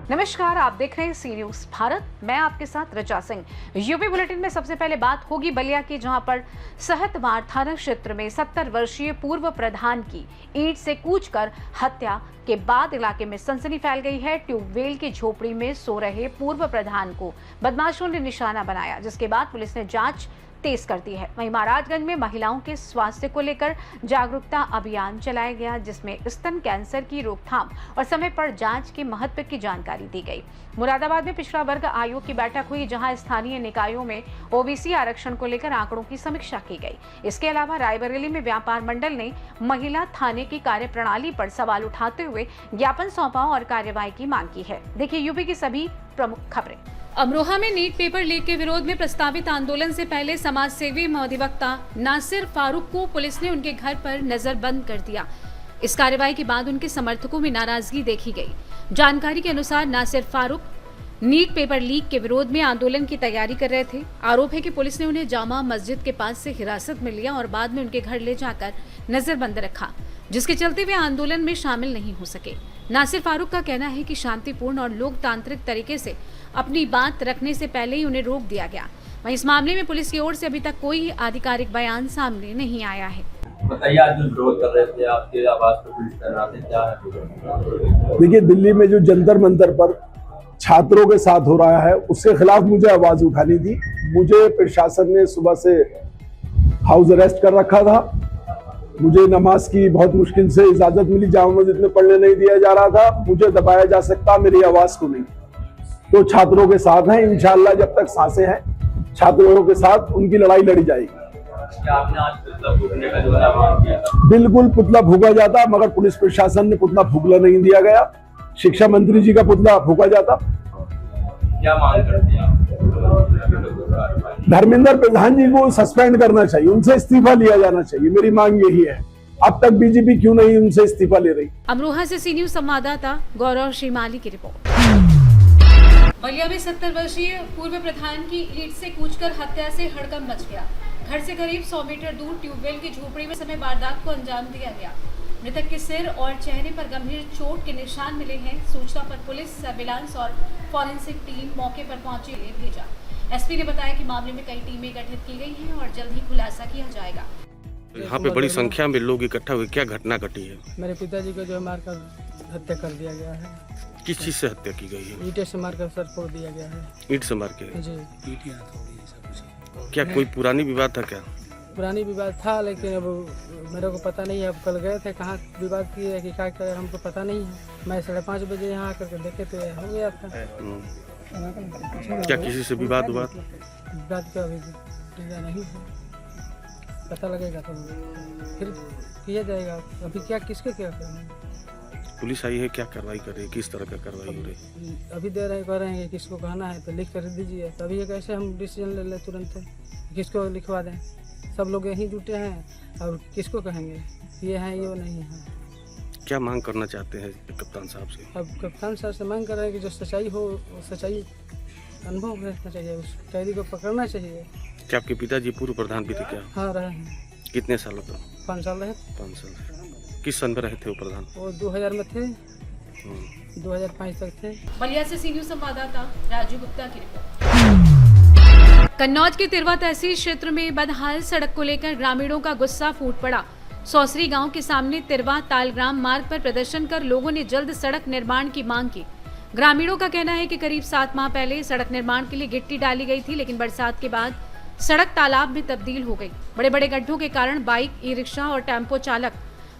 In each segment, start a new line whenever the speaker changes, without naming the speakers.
नमस्कार, आप देख रहे हैं सी न्यूज भारत। मैं आपके साथ रचा सिंह। यूपी बुलेटिन में सबसे पहले बात होगी बलिया की, जहां पर सहतवार थाना क्षेत्र में 70 वर्षीय पूर्व प्रधान की ईंट से कूचकर हत्या के बाद इलाके में सनसनी फैल गई है। ट्यूबवेल की झोपड़ी में सो रहे पूर्व प्रधान को बदमाशों ने निशाना बनाया, जिसके बाद पुलिस ने जांच तेज कर दी है। वहीं महाराजगंज में महिलाओं के स्वास्थ्य को लेकर जागरूकता अभियान चलाया गया, जिसमें स्तन कैंसर की रोकथाम और समय पर जांच के महत्व की जानकारी दी गई। मुरादाबाद में पिछड़ा वर्ग आयोग की बैठक हुई, जहां स्थानीय निकायों में ओबीसी आरक्षण को लेकर आंकड़ों की समीक्षा की गई। इसके अलावा रायबरेली में व्यापार मंडल ने महिला थाने की कार्यप्रणाली पर सवाल उठाते हुए ज्ञापन सौंपा और कार्यवाही की मांग की है। देखिए यूपी की सभी प्रमुख खबरें। अमरोहा में नीट पेपर लीक के विरोध में प्रस्तावित आंदोलन से पहले समाज सेवी अधिवक्ता नासिर फारूक को पुलिस ने उनके घर पर नजरबंद कर दिया। इस कार्रवाई के बाद उनके समर्थकों में नाराजगी देखी गई। जानकारी के अनुसार Nasir Farooq NEET paper leak के विरोध में आंदोलन की तैयारी कर रहे थे। आरोप है कि पुलिस ने उन्हें जामा मस्जिद के पास से हिरासत में लिया और बाद में उनके घर ले जाकर नजरबंद रखा, जिसके चलते वे आंदोलन में शामिल नहीं हो सके। नासिर फारूक का कहना है कि शांतिपूर्ण और लोकतांत्रिक तरीके से अपनी बात रखने से पहले ही उन्हें रोक दिया गया। वहीं इस मामले में पुलिस की ओर से अभी तक कोई आधिकारिक बयान सामने नहीं आया है।
बताइए, आज जो विरोध कर रहे थे आपके आवाज पर पुलिस तैनात है, क्या है?
देखिए, दिल्ली में जो जंतर मंतर पर छात्रों के साथ हो रहा है, उसके खिलाफ मुझे आवाज उठानी थी। मुझे प्रशासन ने सुबह से हाउस अरेस्ट कर रखा था। मुझे नमाज की बहुत मुश्किल से इजाजत मिली, जामा मस्जिद में पढ़ने नहीं दिया जा रहा था। मुझे दबाया जा सकता, मेरी आवाज को नहीं। तो छात्रों के साथ हैं, इंशाअल्लाह जब तक सांसें हैं छात्रों के साथ उनकी लड़ाई लड़ी जाएगी।
आपने आज पुतला फूकने का जो है आह्वान किया था।
बिल्कुल पुतला फूका जाता, मगर पुलिस प्रशासन ने पुतला फूकने नहीं दिया गया। शिक्षा मंत्री जी का पुतला फूका जाता।
क्या मांग करते हैं आप?
धर्मेंद्र प्रधान जी को सस्पेंड करना चाहिए, उनसे इस्तीफा लिया जाना चाहिए। मेरी मांग यही है। अब तक बीजेपी क्यों नहीं उनसे इस्तीफा ले रही?
अमरोहा से सी न्यूज संवाददाता गौरव श्रीमाली की रिपोर्ट। बलिया में 70 वर्षीय पूर्व प्रधान की ईंट से कूचकर हत्या से हड़कंप मच गया। घर से करीब 100 मीटर दूर ट्यूबवेल की झोपड़ी में समय वारदात को अंजाम दिया गया। मृतक के सिर और चेहरे पर गंभीर चोट के निशान मिले हैं। सूचना पर पुलिस, सर्विलांस और फॉरेंसिक टीम मौके पर पहुंची भेजा। एसपी ने बताया कि मामले में कई टीमें गठित की गई हैं और जल्द ही खुलासा किया जाएगा।
यहाँ पे बड़ी संख्या में लोग इकट्ठा हुए, क्या घटना घटी है?
मेरे पिताजी को जो मारकर हत्या कर दिया गया है।
किस चीज से हत्या की गई है?
ईंटे से मारकर सर फोड़ दिया गया है।
ईंट से मार के?
जी।
क्या कोई पुरानी विवाद था क्या?
पुरानी विवाद था, लेकिन अब मेरे को पता नहीं है। अब कल गए थे, कहाँ विवाद किए है कि क्या किया है हमको पता नहीं है। मैं 5:30 बजे यहाँ आकर के देखे तो हो गया था।
क्या किसी से विवाद हुआ?
विवाद का अभी नहीं है, पता लगेगा तो फिर किया जाएगा। अभी क्या किसके क्या करना है?
पुलिस आई है, क्या कार्रवाई कर रही है? किस तरह का कार्रवाई हो रही है?
अभी दे रहे कह रहे हैं कि किसको कहना है तो लिख कर दीजिए। तभी ये कैसे हम डिसीजन ले लें तुरंत, किसको लिखवा दें? सब लोग यहीं जुटे हैं और किसको कहेंगे ये हैं ये नहीं है।
क्या मांग करना चाहते हैं कप्तान साहब से?
अब कप्तान साहब से मांग कर रहे हैं कि जो सच्चाई हो, सच्चाई अनुभव रहना चाहिए, उस कैदी को पकड़ना चाहिए।
क्या आपके पिताजी पूर्व प्रधान भी थे क्या?
हाँ, रहे हैं।
कितने सालों तक?
5 साल रहे।
5 साल। किस सन में रहे थे वो प्रधान?
वो 2000 में थे, 2005 तक थे।
बलिया से सी न्यूज संवाददाता राजू गुप्ता की रिपोर्ट। कन्नौज के तिरवा तहसील क्षेत्र में बदहाल सड़क को लेकर ग्रामीणों का गुस्सा फूट पड़ा। सौसरी गांव के सामने तिरवा तालग्राम मार्ग पर प्रदर्शन कर लोगों ने जल्द सड़क निर्माण की मांग की। ग्रामीणों का कहना है कि करीब 7 माह पहले सड़क निर्माण के लिए गिट्टी डाली गई थी, लेकिन बरसात के बाद सड़क तालाब में तब्दील हो गई। बड़े बड़े गड्ढों के कारण बाइक, ई रिक्शा और टेम्पो चालक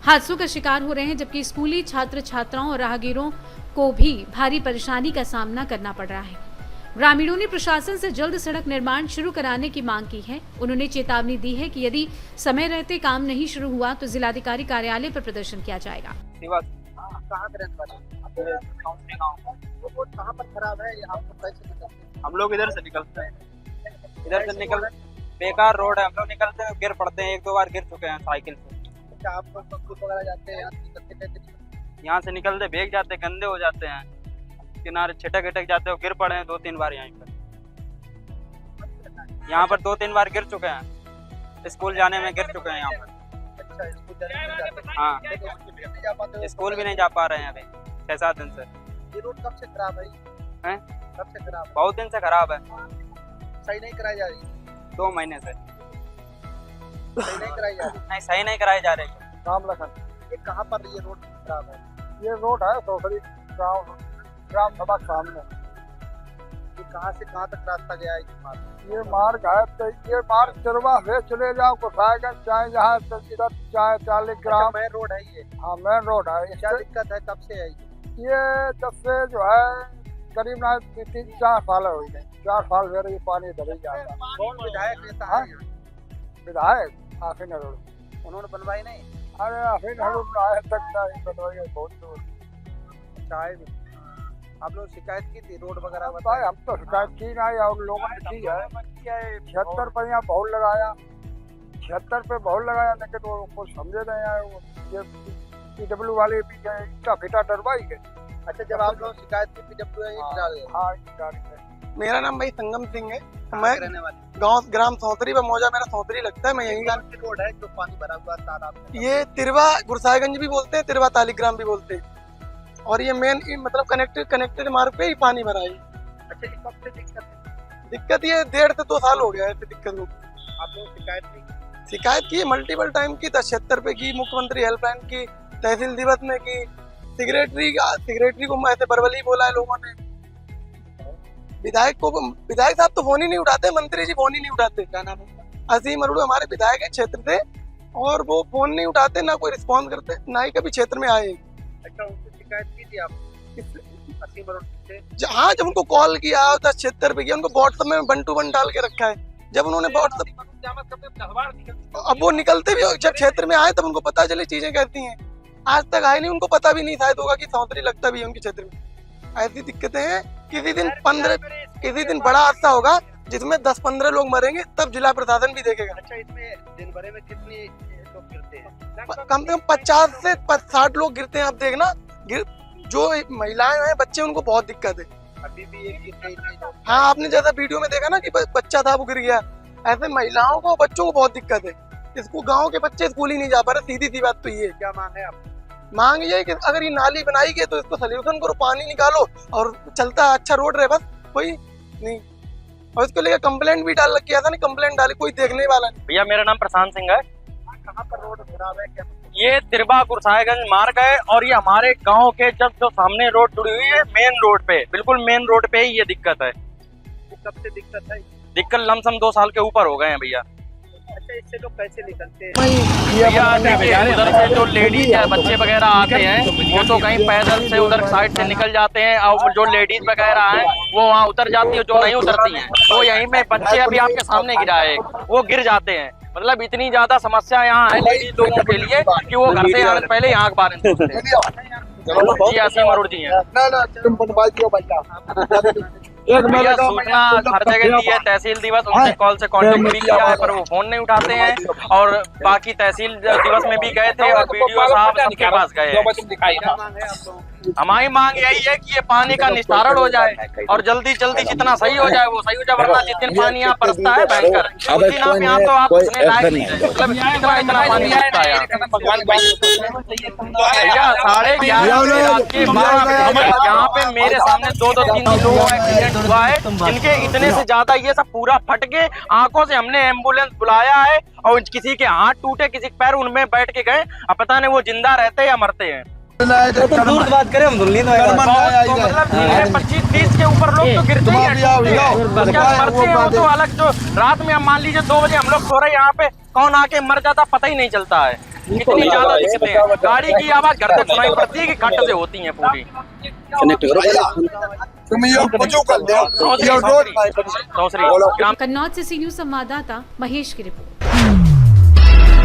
हादसों का शिकार हो रहे हैं, जबकि स्कूली छात्र छात्राओं और राहगीरों को भी भारी परेशानी का सामना करना पड़ रहा है। ग्रामीणों ने प्रशासन से जल्द सड़क निर्माण शुरू कराने की मांग की है। उन्होंने चेतावनी दी है कि यदि समय रहते काम नहीं शुरू हुआ तो जिलाधिकारी कार्यालय पर प्रदर्शन किया जाएगा।
कहाँ पर खराब है, हम लोग इधर से निकलते हैं, इधर से निकल बेकार रोड है, हम लोग निकलते हैं गिर पड़ते हैं, 1-2 बार गिर चुके हैं साइकिल से। आप वगैरह जाते हैं यहाँ से निकलते भीग जाते, गंदे हो जाते हैं, किनारे छिटक जाते हो, गिर पड़े हैं 2-3 बार यहाँ पर। यहाँ पर 2-3 बार गिर चुके हैं, स्कूल जाने में गिर चुके हैं यहाँ पर।
अच्छा, स्कूल जाने में जाते हैं।
हाँ,
लेकिन स्कूल भी नहीं जा पाते हो।
स्कूल भी नहीं जा पा रहे हैं अभी 6-7 दिन से।
ये रोड कब से खराब है?
हैं?
कब से खराब है?
बहुत दिन से खराब है,
सही नहीं कराई जा रही?
2 महीने से
सही नहीं कराई जा रही?
नहीं, सही नहीं कराए जा रहे।
राम लखन, ये कहाँ पर ये रोड खराब है? ये रोड है सोखरी ग्राम सभा के सामने। ये कहाँ से कहाँ तक रास्ता गया है? ये मार्ग है, तो ये मार्ग तिरवा से चले जाओ कुसायगंज, चाहे जहाँ इधर चाहे 40 ग्राम। मेन रोड है ये? हाँ, मेन रोड है। क्या दिक्कत है, कब से है ये? जब से जो है करीब ना 3-4 साल हो गए, 4 साल से ये पानी इधर ही जाता है। कौन विधायक नेता है? विधायक आफिन अरोड़, उन्होंने बनवाई नहीं? अरे आफिन अरोड़ आए तक नहीं बनवाई, बहुत दूर चाहे भी। आप लोग शिकायत की थी रोड वगैरह? भाई हम तो शिकायत की नहीं, और लोगों ने की है। 76 पर यहाँ बहुत लगाया, 76 पे बहुत लगाया, लेकिन वो कुछ समझे नहीं आए। ये PW वाले भी इतना फिटा डरवाई गए। अच्छा, जब आप लोग शिकायत की PW? हाँ,
मेरा नाम भाई संगम सिंह है। मैं गांव ग्राम सौतरी पर मौजा, मेरा सौतरी लगता है। मैं यही
रोड है जो पानी भरा हुआ तालाब।
ये तिरवा गुरसायगंज भी बोलते हैं, तिरवा तालिग्राम भी बोलते हैं, और ये मेन मतलब कनेक्टेड मार्ग पे ही पानी भरा है।
अच्छा, कब से दिक्कत है?
दिक्कत ये 1.5 से 2 साल हो गया है दिक्कत को।
आप लोग
शिकायत की मल्टीपल टाइम की, 76 पे की, मुख्यमंत्री हेल्पलाइन की, तहसील दिवस में की, सेक्रेटरी को ऐसे बरवली बोला है लोगों ने। विधायक साहब तो फोन ही नहीं उठाते, मंत्री जी फोन ही नहीं उठाते। क्या नाम है? असीम अरोड़ा हमारे विधायक है क्षेत्र से, और वो फोन नहीं उठाते, ना कोई रिस्पॉन्स करते, ना ही कभी क्षेत्र में आए।
अच्छा, उनसे शिकायत की थी आप असीम अरोड़ा से?
हाँ, जब उनको कॉल किया 76 पे किया, उनको व्हाट्सएप में 1 to 1 डाल के रखा है। जब उन्होंने व्हाट्सएप, अब वो निकलते भी जब क्षेत्र में आए तब उनको पता चली चीजें कहती हैं। आज तक आए नहीं, उनको पता भी नहीं शायद होगा कि सौतरी लगता भी है उनके क्षेत्र में। ऐसी दिक्कतें हैं। किसी दिन बड़ा हादसा होगा जिसमें 10-15 लोग मरेंगे, तब जिला प्रशासन भी देखेगा।
अच्छा, इसमें दिन भर में कितने लोग गिरते हैं?
कम से कम 50 से 60 लोग गिरते हैं। आप देखना, जो महिलाएं हैं, बच्चे, उनको बहुत दिक्कत है।
अभी भी एक
हाँ, आपने जैसा वीडियो में देखा ना कि बच्चा था वो गिर गया, ऐसे महिलाओं को, बच्चों को बहुत दिक्कत है। इसको गाँव के बच्चे स्कूल ही नहीं जा पा रहे। सीधी सी बात तो ये।
क्या मांग है आप?
मांग ये कि अगर ये नाली बनाई गई तो इसको सॉल्यूशन करो, पानी निकालो और चलता अच्छा रोड रहे, बस कोई नहीं। और इसको लेकर कंप्लेंट भी डाल किया था, नहीं कंप्लेंट डाली, कोई देखने वाला नहीं।
भैया, मेरा नाम प्रशांत सिंह है।
कहाँ पर रोड खराब है? क्या
ये तिरवा गुरसायगंज मार्ग है, और ये हमारे गांव के जो सामने रोड जुड़ी हुई है, मेन रोड पे, बिल्कुल मेन रोड पे ही ये दिक्कत है।
कब से दिक्कत है?
दिक्कत लमसम 2 साल के ऊपर हो गए हैं भैया।
अच्छा, इससे लोग कैसे निकलते हैं?
भैया देखिए, उधर से जो लेडीज या बच्चे वगैरह आते हैं, वो तो कहीं पैदल से उधर साइड से निकल जाते हैं, और जो लेडीज वगैरह हैं वो वहाँ उतर जाती है, जो नहीं उतरती हैं वो यहीं में, बच्चे अभी आपके सामने गिरा है, वो गिर जाते हैं। मतलब इतनी ज्यादा समस्या यहाँ है लेडीज लोगों के लिए कि वो घर से आने से पहले यहाँ के बारे में सोचते हैं। जी, असीम अरोड़ा जी हैं। भैया, सूचना हर जगह दी है, तहसील दिवस, उनसे कॉल से कांटेक्ट भी किया है, पर वो फोन नहीं उठाते हैं। और बाकी तहसील दिवस में भी गए थे, और वीडियो साहब सबके पास गए हैं। हमारी मांग यही है कि ये पानी का निस्तारण हो जाए, और जल्दी जितना सही हो जाए वो सही हो जाए, वरना जिस दिन पानी यहाँ बरसता है भयंकर, उस दिन आप यहाँ तो आप उसने लायक नहीं है। मतलब इतना पानी बरसता है भैया। 11:30 रात के 12 बजे यहाँ पे मेरे सामने 2-3 लोगों का एक्सीडेंट हुआ है, जिनके इतने से ज्यादा ये सब पूरा फट के आंखों से हमने एम्बुलेंस बुलाया है, और किसी के हाथ टूटे, किसी के पैर, उनमें बैठ के गए, अब पता नहीं वो जिंदा रहते या मरते हैं।
तो दूर बात करें, हम दुल्ली
मतलब 25-30 के ऊपर लोग तो गिरते ही हैं, मरते हैं वो तो अलग। जो रात में हम मान लीजिए 2 बजे हम लोग सो रहे, यहाँ पे कौन आके मर जाता पता ही नहीं चलता है। इतनी ज्यादा दिक्कतें हैं, गाड़ी की आवाज घर तक सुनाई पड़ती है कि खट से होती है पूरी।
कन्नौज से सी न्यूज संवाददाता महेश की रिपोर्ट।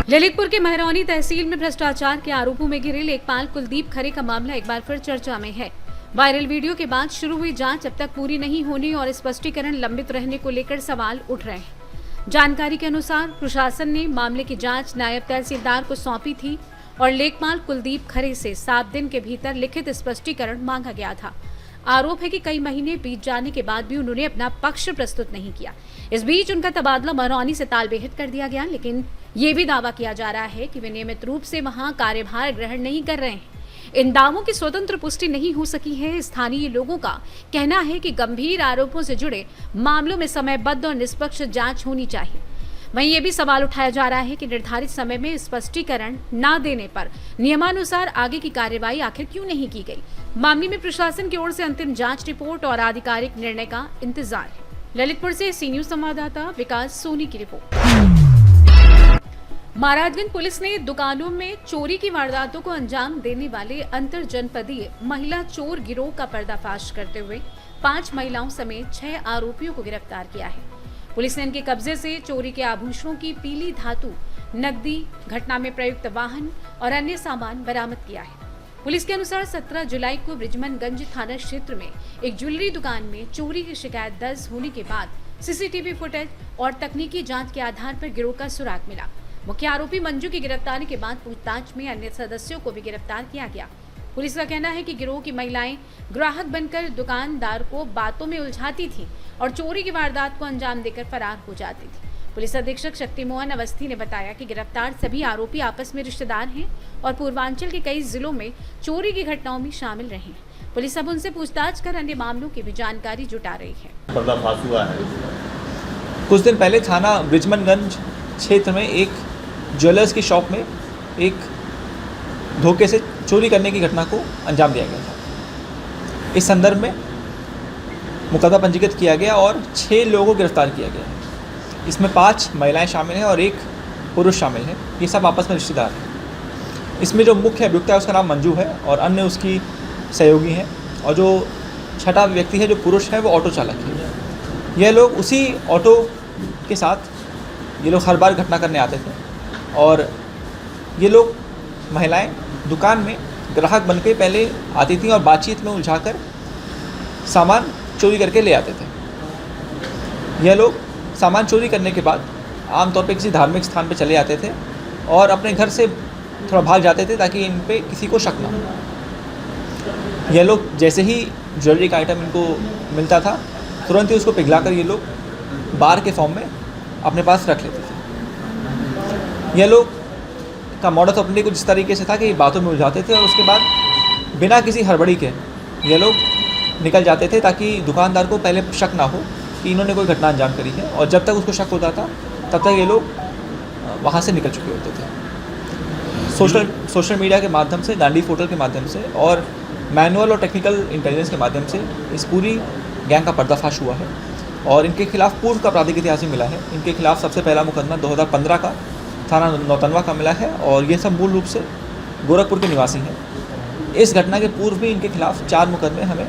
ललितपुर के महरौनी तहसील में भ्रष्टाचार के आरोपों में घिरे लेखपाल कुलदीप खरे का मामला एक बार फिर चर्चा में है। वायरल वीडियो के बाद शुरू हुई जांच अब तक पूरी नहीं होने और स्पष्टीकरण लंबित रहने को लेकर सवाल उठ रहे हैं। जानकारी के अनुसार प्रशासन ने मामले की जांच नायब तहसीलदार को सौंपी थी और लेखपाल कुलदीप खरे से 7 दिन के भीतर लिखित स्पष्टीकरण मांगा गया था। आरोप है कि कई महीने बीत जाने के बाद भी उन्होंने अपना पक्ष प्रस्तुत नहीं किया। इस बीच उनका तबादला बरौनी से तालबेहद कर दिया गया, लेकिन ये भी दावा किया जा रहा है कि वे नियमित रूप से वहां कार्यभार ग्रहण नहीं कर रहे हैं। इन दावों की स्वतंत्र पुष्टि नहीं हो सकी है। स्थानीय लोगों का कहना है कि गंभीर आरोपों से जुड़े मामलों में समयबद्ध और निष्पक्ष जांच होनी चाहिए। वहीं ये भी सवाल उठाया जा रहा है कि निर्धारित समय में स्पष्टीकरण न देने पर नियमानुसार आगे की कार्रवाई आखिर क्यों नहीं की गई। मामले में प्रशासन की ओर से अंतिम जांच रिपोर्ट और आधिकारिक निर्णय का इंतजार है। ललितपुर से सी न्यूज संवाददाता विकास सोनी की रिपोर्ट। महाराजगंज पुलिस ने दुकानों में चोरी की वारदातों को अंजाम देने वाले अंतर जनपदीय महिला चोर गिरोह का पर्दाफाश करते हुए 5 महिलाओं समेत 6 आरोपियों को गिरफ्तार किया है। पुलिस ने इनके कब्जे से चोरी के आभूषणों की पीली धातु, नकदी, घटना में प्रयुक्त वाहन और अन्य सामान बरामद किया है। पुलिस के अनुसार 17 जुलाई को ब्रिजमनगंज थाना क्षेत्र में एक ज्वेलरी दुकान में चोरी की शिकायत दर्ज होने के बाद सीसीटीवी फुटेज और तकनीकी जांच के आधार पर गिरोह का सुराग मिला। मुख्य आरोपी मंजू की गिरफ्तारी के बाद पूछताछ में अन्य सदस्यों को भी गिरफ्तार किया गया। पुलिस का कहना है कि गिरोह की महिलाएं ग्राहक बनकर दुकानदार को बातों में उलझाती थीं और चोरी की वारदात को अंजाम देकर फरार हो जाती थी। पुलिस अधीक्षक शक्ति मोहन अवस्थी ने बताया कि गिरफ्तार सभी आरोपी आपस में रिश्तेदार हैं और पूर्वांचल के कई जिलों में चोरी की घटनाओं में शामिल रहे हैं। पुलिस अब उनसे पूछताछ कर अन्य मामलों की भी जानकारी जुटा रही है।
पर्दाफाश हुआ है।
कुछ दिन पहले थाना ब्रिजमनगंज क्षेत्र में एक ज्वेलर्स की शॉप में एक धोखे से चोरी करने की घटना को अंजाम दिया गया था। इस संदर्भ में मुकदमा पंजीकृत किया गया और 6 लोगों को गिरफ्तार किया गया। इसमें 5 महिलाएं शामिल हैं और 1 पुरुष शामिल है। ये सब आपस में रिश्तेदार हैं। इसमें जो मुख्य अभियुक्त है उसका नाम मंजू है और अन्य उसकी सहयोगी हैं, और जो छठा व्यक्ति है जो पुरुष है वो ऑटो चालक है। यह लोग उसी ऑटो के साथ ये लोग हर बार घटना करने आते थे और ये लोग महिलाएं दुकान में ग्राहक बनकर पहले आती थी और बातचीत में उलझाकर सामान चोरी करके ले आते थे। यह लोग सामान चोरी करने के बाद आमतौर पे किसी धार्मिक स्थान पे चले आते थे और अपने घर से थोड़ा भाग जाते थे ताकि इन पे किसी को शक ना हो। यह लोग जैसे ही ज्वेलरी का आइटम इनको मिलता था तुरंत ही उसको पिघलाकर ये लोग बार के फॉर्म में अपने पास रख लेते थे। यह लोग का मॉडस ऑपरेंडी कुछ इस तरीके से था कि बातों में उलझाते थे और उसके बाद बिना किसी हड़बड़ी के ये लोग निकल जाते थे ताकि दुकानदार को पहले शक ना हो कि इन्होंने कोई घटना अंजाम करी है, और जब तक उसको शक होता था तब तक ये लोग वहाँ से निकल चुके होते थे। सोशल मीडिया के माध्यम से, गांधी पोर्टल के माध्यम से और मैनुअल और टेक्निकल इंटेलिजेंस के माध्यम से इस पूरी गैंग का पर्दाफाश हुआ है और इनके खिलाफ पूर्व का आपराधिक इतिहास भी मिला है। इनके खिलाफ सबसे पहला मुकदमा 2015 का थाना नौतनवा का मिला है और ये सब मूल रूप से गोरखपुर के निवासी हैं। इस घटना के पूर्व भी इनके खिलाफ 4 मुकदमे हमें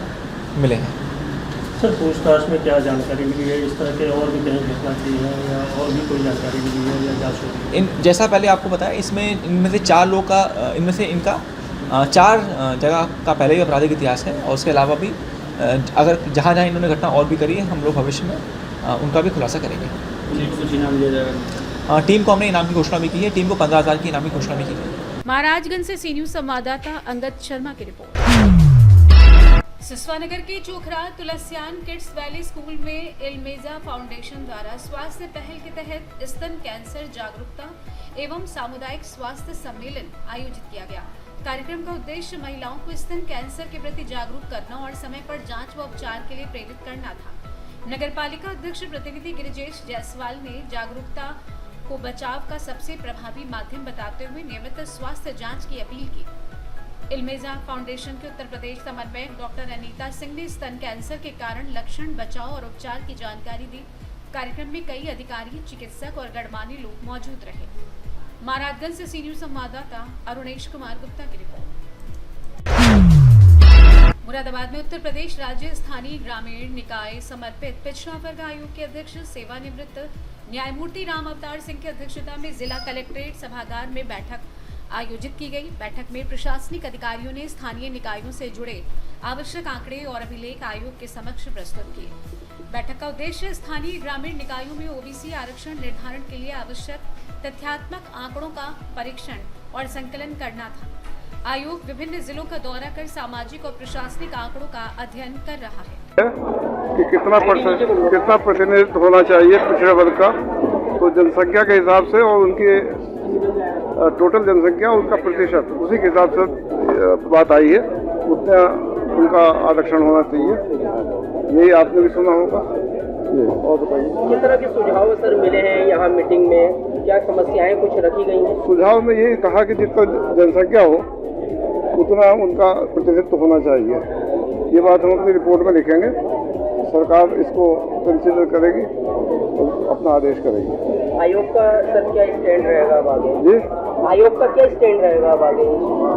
मिले हैं।
सर, पूछताछ में क्या जानकारी मिली है? इस तरह के और भी कहीं घटना की है या और भी कोई जानकारी मिली है या जांच होगी?
जैसा पहले आपको बताया, इनमें से 4 लोग का इनमें से इनका 4 जगह का पहले ही आपराधिक इतिहास है और उसके अलावा भी अगर जहाँ जहाँ इन्होंने घटना और भी करी है हम लोग भविष्य में उनका भी खुलासा करेंगे।
कुछ इनाम दिया जाएगा?
टीम को हमने इनाम की घोषणा भी की है। टीम को 15,000 की इनाम की घोषणा भी की है।
महाराजगंज से सी न्यूज संवाददाता अंगद शर्मा की रिपोर्ट। सिसवानगर के चोखरा तुलसियान किड्स वैली स्कूल में इल्मेजा फाउंडेशन द्वारा स्वास्थ्य पहल के तहत स्तन कैंसर जागरूकता एवं सामुदायिक स्वास्थ्य सम्मेलन आयोजित किया गया। कार्यक्रम का उद्देश्य महिलाओं को स्तन कैंसर के प्रति जागरूक करना और समय पर जांच व उपचार के लिए प्रेरित करना था। नगरपालिका अध्यक्ष प्रतिनिधि गिरिजेश जायसवाल ने जागरूकता को बचाव का सबसे प्रभावी माध्यम बताते हुए नियमित स्वास्थ्य जांच की अपील की। इल्मेजा फाउंडेशन के उत्तर प्रदेश समन्वयक डॉक्टर अनीता सिंह ने स्तन कैंसर के कारण, लक्षण, बचाव और उपचार की जानकारी दी। कार्यक्रम में कई अधिकारी, चिकित्सक और गणमान्य लोग मौजूद रहे। महाराजगंज से सी न्यूज संवाददाता अरुणेश कुमार गुप्ता की रिपोर्ट। मुरादाबाद में उत्तर प्रदेश राज्य स्थानीय ग्रामीण निकाय समर्पित पिछड़ा वर्ग आयोग के अध्यक्ष सेवानिवृत्त न्यायमूर्ति राम अवतार सिंह की अध्यक्षता में जिला कलेक्ट्रेट सभागार में बैठक आयोजित की गई। बैठक में प्रशासनिक अधिकारियों ने स्थानीय निकायों से जुड़े आवश्यक आंकड़े और अभिलेख आयोग के समक्ष प्रस्तुत किए। बैठक का उद्देश्य स्थानीय ग्रामीण निकायों में ओबीसी आरक्षण निर्धारण के लिए आवश्यक तथ्यात्मक आंकड़ों का परीक्षण और संकलन करना था। आयोग विभिन्न जिलों का दौरा कर सामाजिक और प्रशासनिक आंकड़ों का अध्ययन कर रहा है
कि कितना प्रतिनिधित्व होना चाहिए पिछड़े वर्ग का, तो जनसंख्या के हिसाब से और उनकी टोटल जनसंख्या उनका प्रतिशत उसी के हिसाब से बात आई है, उतना उनका आरक्षण होना चाहिए। यही आपने भी सुना होगा। और बताइए
किस तरह के सुझाव सर मिले हैं यहाँ मीटिंग में, क्या समस्याएं कुछ रखी गई हैं?
सुझाव में यही कहा कि जितना जनसंख्या हो उतना उनका प्रतिनिधित्व होना चाहिए। ये बात हम अपनी रिपोर्ट में लिखेंगे, सरकार इसको कंसीडर करेगी और अपना आदेश करेगी।
आयोग का सर क्या स्टैंड रहेगा अब आगे?
जी,
आयोग का क्या स्टैंड रहेगा अब आगे?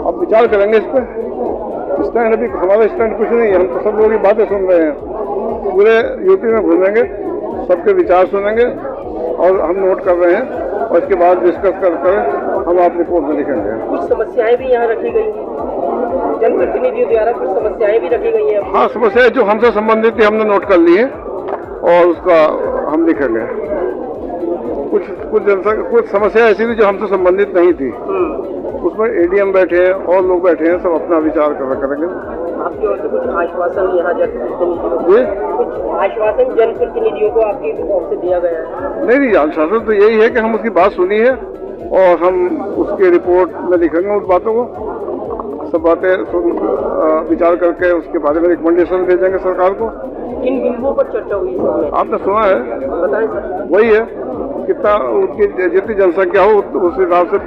अब विचार करेंगे इस पर। स्टैंड अभी हमारा स्टैंड कुछ नहीं है, हम तो सब लोगों की बातें सुन रहे हैं। पूरे यूपी में घूमेंगे, सबके विचार सुनेंगे और हम नोट कर रहे हैं और इसके बाद डिस्कस कर हम आप रिपोर्ट में लिखेंगे।
कुछ समस्याएं भी यहाँ रखी गई हैं, जनप्रतिनिधियों द्वारा कुछ समस्याएं भी रखी गई हैं।
हाँ, समस्याएं जो हमसे संबंधित थी हमने नोट कर ली है और उसका हम लिखेंगे। कुछ समस्या ऐसी थी जो हमसे संबंधित नहीं थी, उसमें एडीएम बैठे हैं और लोग बैठे हैं, सब अपना विचार करेंगे।
आपकी ओर से कुछ आश्वासन यहाँ कुछ आश्वासन जनप्रतिनिधियों को आपकी ओर से दिया गया है?
नहीं, आश्वासन तो यही है कि हम उसकी बात सुनी है और हम उसके रिपोर्ट में लिखेंगे उस बातों को, सब बातें विचार करके उसके बारे में रिकमेंडेशन भेजेंगे सरकार को।
किन बिंदुओं पर चर्चा हुई इसमें?
आपने सुना है,
बताएं सर।
वही है, कितना उनकी जितनी जनसंख्या हो उस हिसाब से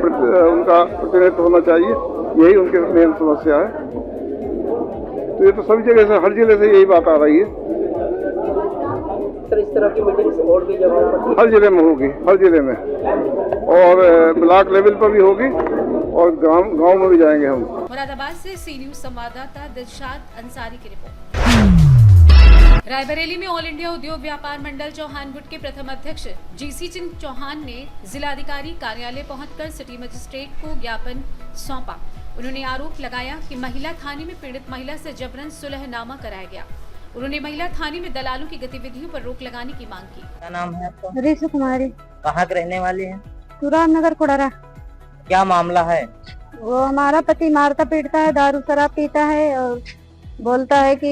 उनका प्रतिनिधित्व होना चाहिए, यही उनकी मेन समस्या है। तो ये तो सभी जगह से, हर जिले से यही बात आ रही है।
सर, इस तरह की मीटिंग्स और भी जगहों पर
हर जिले में होगी, हर जिले में, और ब्लॉक लेवल पर भी होगी और गांव में भी जाएंगे हम।
मुरादाबाद से सी न्यूज संवाददाता दिलशाद अंसारी की रिपोर्ट। रायबरेली में ऑल इंडिया उद्योग व्यापार मंडल चौहान गुट के प्रथम अध्यक्ष जीसी सिंह चौहान ने जिलाधिकारी कार्यालय पहुंचकर सिटी मजिस्ट्रेट को ज्ञापन सौंपा। उन्होंने आरोप लगाया कि महिला थाने में पीड़ित महिला से जबरन सुलहनामा कराया गया। उन्होंने महिला थाने में दलालों की गतिविधियों पर रोक लगाने की मांग की।
क्या नाम है आपका?
ऋषि कुमारी।
कहाँ के रहने वाले हैं?
सुराम नगर कुड़ारा।
क्या मामला है?
वो हमारा पति मारता पीटता है, दारू शराब पीता है और बोलता है कि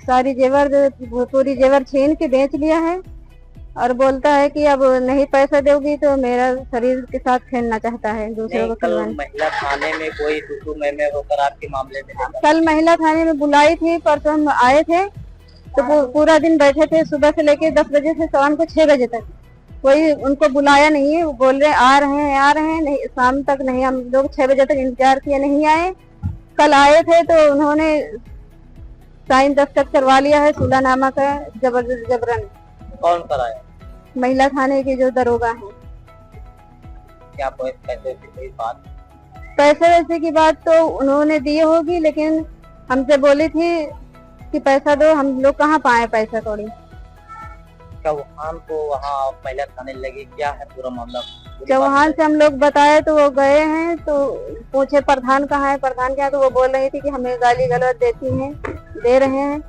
सारी पूरी जेवर छीन के बेच लिया है और बोलता है कि अब नहीं पैसा दोगी तो मेरा शरीर के साथ खेलना चाहता है दूसरों को खिलवाने।
महिला थाने में कोई तू में होकर आपके मामले में
कल महिला थाने में बुलाई थी, परसों हम आए थे तो पूरा दिन बैठे थे, सुबह से लेके 10 बजे से शाम को 6 बजे तक। कोई उनको बुलाया नहीं है, वो बोल रहे आ रहे हैं, नहीं शाम तक नहीं। हम लोग 6 बजे तक इंतजार किए, नहीं आए। कल आए थे तो उन्होंने साइन दस्तखत करवा लिया है सुलहनामा का जबरन।
कौन कराया?
महिला थाने के जो दरोगा हैं।
क्या पैसे की बात?
पैसे वैसे की बात तो उन्होंने दी होगी, लेकिन हमसे बोली थी कि पैसा दो। हम लोग कहाँ पाए पैसा कौड़ी।
चौहान को वहाँ महिला थाने लगी, क्या है पूरा मामला?
चौहान से हम लोग बताए तो वो गए हैं, तो पूछे प्रधान कहाँ है, प्रधान क्या, तो वो बोल रही थी कि हमें गाली गलौज दे रहे हैं।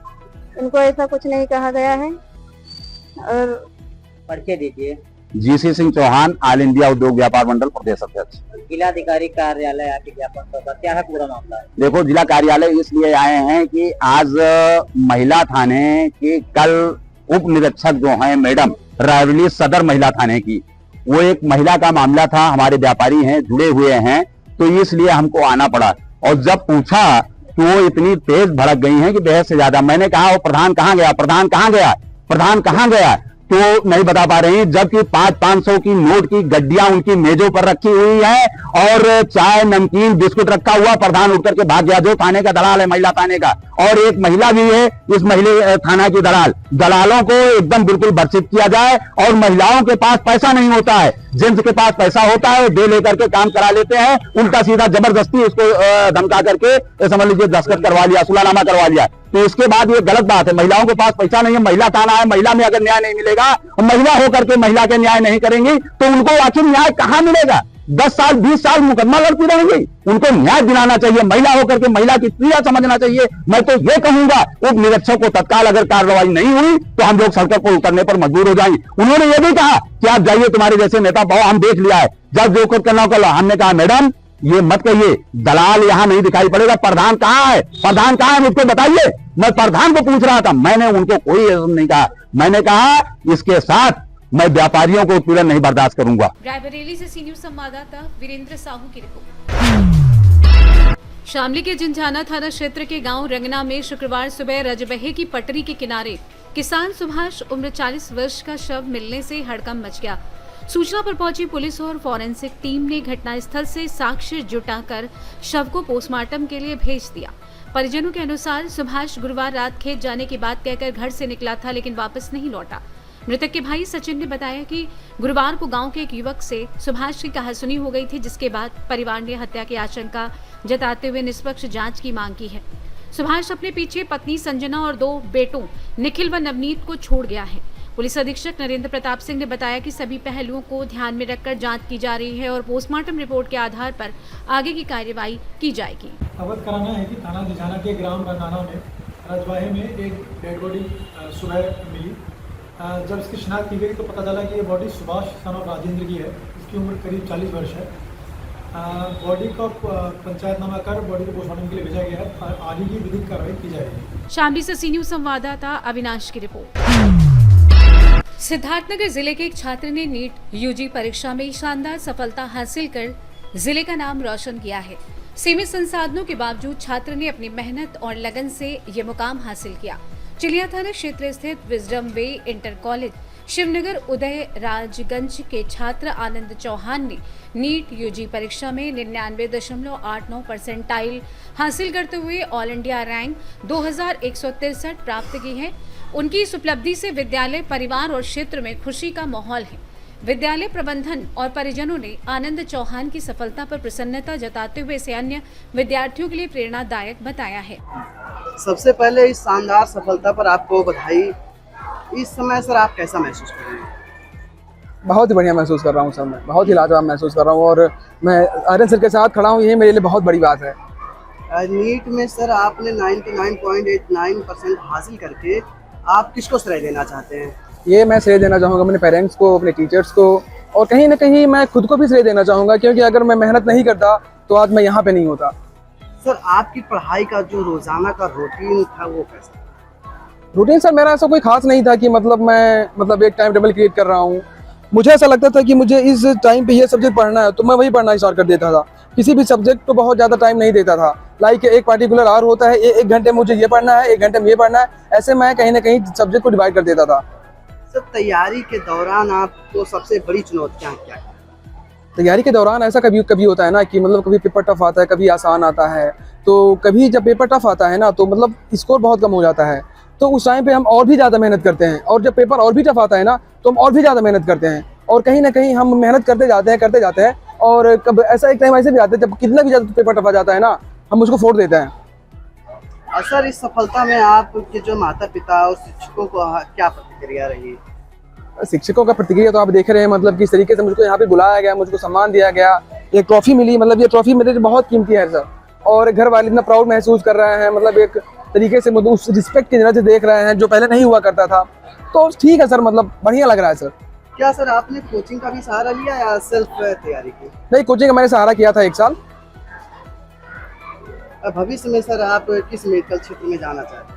उनको ऐसा कुछ नहीं कहा गया है। और
पर्चे दीजिए।
GC Singh Chauhan, all India Udyog Vyapar मंडल प्रदेश अध्यक्ष।
जिलाधिकारी कार्यालय आके ज्ञापन सौंपा, क्या है पूरा मामला?
देखो, जिला कार्यालय इसलिए आए हैं कि आज महिला थाने के कल उप निरीक्षक जो हैं मैडम रायबरेली सदर महिला थाने की, वो एक महिला का मामला था, हमारे व्यापारी हैं जुड़े हुए हैं, तो इसलिए हमको आना पड़ा। और जब पूछा तो वो इतनी तेज भड़क गई हैं कि बेहद से ज्यादा। मैंने कहा वो प्रधान कहाँ गया, प्रधान कहाँ गया, प्रधान कहाँ गया, तो नहीं बता पा रही। जबकि 500-500 की नोट की गड्डियां उनकी मेजों पर रखी हुई है और चाय नमकीन बिस्कुट रखा हुआ। प्रधान उठ करके भाग गया, जो थाने का दलाल है महिला थाने का, और एक महिला भी है इस महिला थाना की दलाल। दलालों को एकदम बिल्कुल भर्सित किया जाए। और महिलाओं के पास पैसा नहीं होता है, जेंट्स के पास पैसा होता है, दे लेकर के काम करा लेते हैं। उल्टा सीधा जबरदस्ती उसको धमका करके समझ लीजिए दस्तखत करवा लिया, सुलहनामा करवा लिया। तो इसके बाद ये गलत बात है। महिलाओं के पास पैसा नहीं है, महिला थाना है, महिला में अगर न्याय नहीं मिलेगा, महिला होकर के महिला के न्याय नहीं करेंगी तो उनको आखिर न्याय कहाँ मिलेगा? 10 साल 20 साल मुकदमा लड़ती रहेंगी। उनको न्याय दिलाना चाहिए, महिला होकर के महिला की पीड़ा समझना चाहिए। मैं तो ये कहूंगा उप निरीक्षक को तत्काल अगर कार्रवाई नहीं हुई तो हम लोग सड़कों पर उतरने पर मजबूर हो जाएंगे। उन्होंने ये भी कहा कि आप जाइए, तुम्हारे जैसे नेता बहुत हम देख लिया है, जब जो कुछ करना कर लो। हमने कहा मैडम ये मत कहिए दलाल यहाँ नहीं दिखाई पड़ेगा। प्रधान कहाँ है? प्रधान कहाँ है मुझको बताइए। मैं प्रधान को पूछ रहा था, मैंने उनको कोई इल्म नहीं कहा। मैंने कहा इसके साथ मैं व्यापारियों को उत्पीड़न नहीं बर्दाश्त करूंगा।
रायबरेली से सी न्यूज संवाददाता वीरेंद्र साहू की रिपोर्ट। शामली के जिंझाना थाना क्षेत्र के गांव रंगना में शुक्रवार सुबह रजबहे की पटरी के किनारे किसान सुभाष उम्र 40 वर्ष का शव मिलने से हड़कंप मच गया। सूचना पर पहुंची पुलिस और फॉरेंसिक टीम ने घटनास्थल से साक्ष्य जुटाकर शव को पोस्टमार्टम के लिए भेज दिया। परिजनों के अनुसार सुभाष गुरुवार रात खेत जाने की बात कहकर घर से निकला था, लेकिन वापस नहीं लौटा। मृतक के भाई सचिन ने बताया कि गुरुवार को गांव के एक युवक से सुभाष की कहासुनी हो गई थी, जिसके बाद परिवार ने हत्या की आशंका जताते हुए निष्पक्ष जांच की मांग की है। सुभाष अपने पीछे पत्नी संजना और 2 बेटों निखिल व नवनीत को छोड़ गया है। पुलिस अधीक्षक नरेंद्र प्रताप सिंह ने बताया कि सभी पहलुओं को ध्यान में रखकर जांच की जा रही है और पोस्टमार्टम रिपोर्ट के आधार पर आगे की कार्यवाही की जाएगी।
अवगत कराना है कि थाना जिंझाना के ग्राम रंगाना में रजवाहे में एक डेड बॉडी सुबह मिली। जब इसकी शिनाख्त की गई तो पता चला कि ये body Subhash son of Rajendra की है। इसकी उम्र करीब 40 वर्ष है। बॉडी का पंचायतनामा कर बॉडी को पोस्टमार्टम के लिए भेजा गया है। आगे की विधिक कार्रवाई की जाएगी।
शामली से सी न्यूज संवाददाता अविनाश की रिपोर्ट। सिद्धार्थनगर जिले के एक छात्र ने नीट यूजी परीक्षा में शानदार सफलता हासिल कर जिले का नाम रोशन किया है। सीमित संसाधनों के बावजूद छात्र ने अपनी मेहनत और लगन से ये मुकाम हासिल किया। चिलिया थाना क्षेत्र स्थित विजडम वे इंटर कॉलेज शिवनगर उदय राजगंज के छात्र आनंद चौहान ने नीट यूजी परीक्षा में 99.89 परसेंटाइल हासिल करते हुए ऑल इंडिया रैंक 2163 प्राप्त की है। उनकी इस उपलब्धि से विद्यालय, परिवार और क्षेत्र में खुशी का माहौल है। विद्यालय प्रबंधन और परिजनों ने आनंद चौहान की सफलता पर प्रसन्नता जताते हुए इसे अन्य विद्यार्थियों के लिए प्रेरणादायक बताया है।
सबसे पहले इस शानदार सफलता पर आपको बधाई। इस समय सर आप कैसा महसूस कर रहे हैं?
बहुत ही बढ़िया महसूस कर रहा हूँ सर, मैं बहुत ही लाजवाब महसूस कर रहा हूँ और मैं आर्यन सर के साथ खड़ा हूँ, ये मेरे लिए बहुत बड़ी बात है।
नीट में सर आपने 99.89% हासिल करके आप किसको श्रेय देना चाहते हैं?
ये मैं श्रेय देना चाहूँगा अपने पेरेंट्स को, अपने टीचर्स को और कहीं ना कहीं मैं खुद को भी श्रेय देना चाहूँगा, क्योंकि अगर मैं मेहनत नहीं करता तो आज मैं यहाँ पे नहीं होता।
सर आपकी पढ़ाई का जो रोजाना का रूटीन था वो कैसा?
रूटीन सर मेरा ऐसा कोई खास नहीं था कि मैं एक टाइम टेबल क्रिएट कर रहा हूँ। मुझे ऐसा लगता था कि मुझे इस टाइम पे ये सब्जेक्ट पढ़ना है तो मैं वही पढ़ना स्टार्ट कर देता था। किसी भी सब्जेक्ट को बहुत ज़्यादा टाइम नहीं देता था। लाइक एक पार्टिकुलर आवर होता है, 1 घंटे मुझे ये पढ़ना है, 1 घंटे में ये पढ़ना है, ऐसे मैं कहीं ना कहीं सब्जेक्ट को डिवाइड कर देता था।
सर तैयारी के दौरान आपको सबसे बड़ी चुनौतियाँ क्या है?
तैयारी के दौरान ऐसा कभी होता है ना कि कभी पेपर टफ आता है, कभी आसान आता है। तो कभी जब पेपर टफ आता है ना तो स्कोर बहुत कम हो जाता है, तो उस टाइम पे हम और भी ज़्यादा मेहनत करते हैं। और जब पेपर और भी टफ आता है ना तो हम और भी ज़्यादा मेहनत करते हैं और कहीं ना कहीं हम मेहनत करते जाते हैं और कब ऐसा एक टाइम ऐसे भी आता है जब कितना भी ज़्यादा पेपर टफ आ जाता है ना हम उसको फोड़ देते हैं।
सर इस सफलता में आपके जो माता पिता और शिक्षकों को क्या प्रतिक्रिया रही?
शिक्षकों का प्रतिक्रिया तो आप देख रहे हैं, किस तरीके से मुझको यहाँ पे बुलाया गया, मुझको सम्मान दिया गया, एक ट्रॉफी मिली। ये ट्रॉफी मेरे लिए बहुत कीमती है सर। और घर वाले इतना प्राउड महसूस कर रहे हैं, एक तरीके से उस रिस्पेक्ट की नजर से देख रहे हैं जो पहले नहीं हुआ करता था। तो ठीक है सर, बढ़िया लग रहा है सर।
क्या सर आपने कोचिंग का भी सहारा लिया या सेल्फ तैयारी की?
नहीं, कोचिंग का मैंने सहारा किया था 1 साल।
भविष्य में सर आप किस मेडिकल क्षेत्र में जाना चाहते हैं?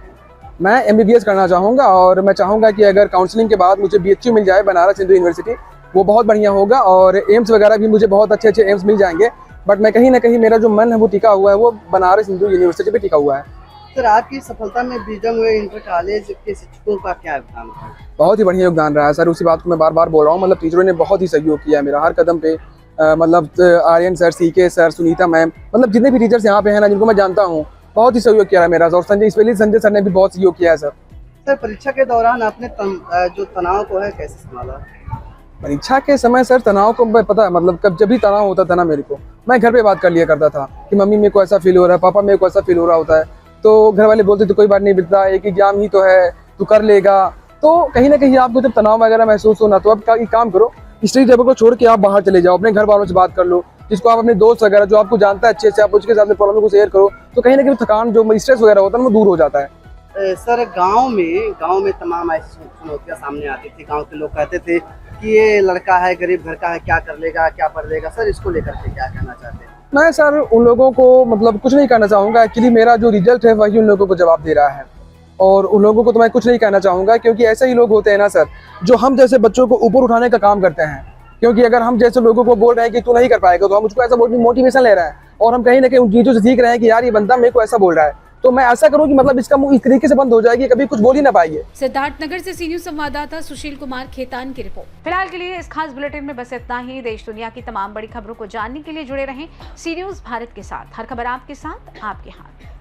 मैं MBBS करना चाहूँगा और मैं चाहूँगा कि अगर काउंसलिंग के बाद मुझे BHU मिल जाए, बनारस हिंदू यूनिवर्सिटी, वो बहुत बढ़िया होगा। और एम्स वगैरह भी मुझे बहुत अच्छे एम्स मिल जाएंगे। बट मैं कहीं ना कहीं मेरा जो मन है वो टिका हुआ है, वो बनारस हिंदू यूनिवर्सिटी पे टिका हुआ है।
सर आपकी सफलता में विजडम वे इंटर कॉलेज के शिक्षकों का क्या योगदान है?
बहुत ही बढ़िया योगदान रहा है सर। उसी बात को मैं बार बार बोल रहा हूँ, टीचरों ने बहुत ही सहयोग किया है मेरा हर कदम पे। Aryan sir, CK sir, Sunita ma'am, जितने भी टीचर्स यहाँ पे हैं ना जिनको मैं जानता हूँ, बहुत ही सहयोग किया है मेरा। और संजय सर ने भी बहुत सहयोग किया है सर।
सर परीक्षा के दौरान आपने जो तनाव को है कैसे संभाला?
परीक्षा के समय सर तनाव को पता है, कब जब भी तनाव होता था ना मेरे को, मैं घर पे बात कर लिया करता था कि मम्मी मेरे को ऐसा फील हो रहा है, पापा मेरे को ऐसा फील हो रहा होता है। तो घर वाले बोलते थे कोई बात नहीं बेटा, एक एग्जाम ही तो है, तू कर लेगा। तो कहीं ना कहीं आपको जब तनाव वगैरह महसूस होना तो आप एक काम करो, स्टडी टेबल को छोड़ के आप बाहर चले जाओ, अपने घर वालों से बात कर लो, जिसको आप अपने दोस्त वगैरह जो आपको जानता है अच्छे से, आप उसके साथ प्रॉब्लम को शेयर करो, तो कहीं ना कहीं थकान जो स्ट्रेस वगैरह होता है वो दूर हो जाता है।
सर गांव में तमाम ऐसी चुनौतियां सामने आती थी। गांव के लोग कहते थे कि ये लड़का है, गरीब घर का है, क्या कर लेगा, क्या पढ़ लेगा। सर इसको लेकर के क्या कहना चाहते हैं?
मैं सर उन लोगों को मतलब कुछ नहीं कहना चाहूँगा। एक्चुअली मेरा जो रिजल्ट है वही उन लोगों को जवाब दे रहा है, और उन लोगों को तो मैं कुछ नहीं कहना चाहूँगा, क्योंकि ऐसे ही लोग होते हैं ना सर, जो हम जैसे बच्चों को ऊपर उठाने का काम करते हैं। क्योंकि अगर हम जैसे लोगों को बोल रहे हैं कि तू नहीं कर पाएगा, तो हम उसको ऐसा मोटिवेशन ले रहे हैं, और हम कहीं ना कहीं उन चीज़ों से सीख रहे हैं कि यार ये बंदा मेरे को ऐसा बोल रहा है, तो मैं ऐसा करूँ कि मतलब इसका मुंह इस तरीके से बंद हो जाएगी, कभी कुछ बोल ही ना पाएंगे।
सिद्धार्थनगर से सी न्यूज़ संवाददाता सुशील कुमार खेतान की रिपोर्ट। फिलहाल के लिए इस खास बुलेटिन में बस इतना ही। देश दुनिया की तमाम बड़ी खबरों को जानने के लिए जुड़े रहें सी न्यूज़ भारत के साथ। हर खबर आपके साथ, आपके हाथ।